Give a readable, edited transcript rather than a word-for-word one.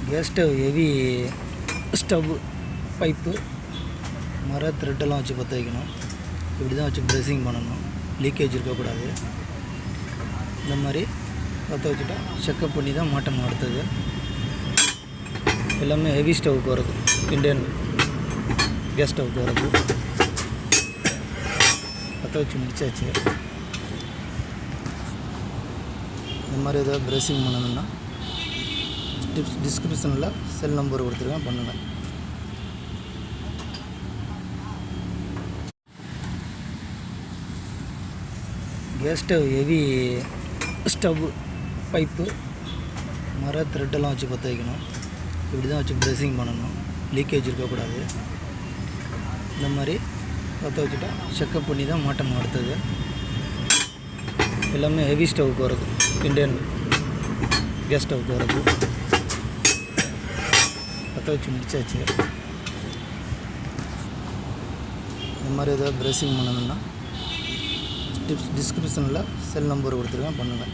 Gas stove heavy stove pipe மர த்ரெட்டெல்லாம் வச்சு பற்ற வைக்கணும். இப்படி தான் வச்சு ப்ரெஸ்ஸிங் பண்ணணும். லீக்கேஜ் இருக்கக்கூடாது. இந்த மாதிரி பற்ற வச்சுட்டா செக்கப் பண்ணி தான் மாட்டணும். அடுத்தது எல்லாமே ஹெவி ஸ்டவ்வுக்கு வருது. இண்டியன் கேஸ் ஸ்டவ்வுக்கு வருது. பற்ற வச்சு முடிச்சாச்சு. இந்த மாதிரி ஏதாவது ப்ரெஸ்ஸிங் பண்ணணுன்னா டிஸ்கிரிப்ஷனில் செல் நம்பர் கொடுத்துருக்கேன், பண்ணுங்கள். Gas stove heavy stove pipe மர த்ரெட்டெல்லாம் வச்சு பற்ற வைக்கணும். இப்படி தான் வச்சு ப்ரெஸ்ஸிங் பண்ணணும். லீக்கேஜ் இருக்கக்கூடாது. இந்த மாதிரி பற்ற வச்சுட்டா செக்கப் பண்ணி தான் மாட்டணும். அடுத்தது எல்லாமே ஹெவி ஸ்டவ்வுக்கு வருது. இண்டியன் கேஸ் ஸ்டவ்வுக்கு வருது. பற்ற வச்சு முடிச்சாச்சு. இந்த மாதிரி ஏதாவது ப்ரெஸ்ஸிங் பண்ணணுன்னா டிஸ்கிரிப்ஷனில் செல் நம்பர் கொடுத்துருக்கேன், பண்ணுங்கள்.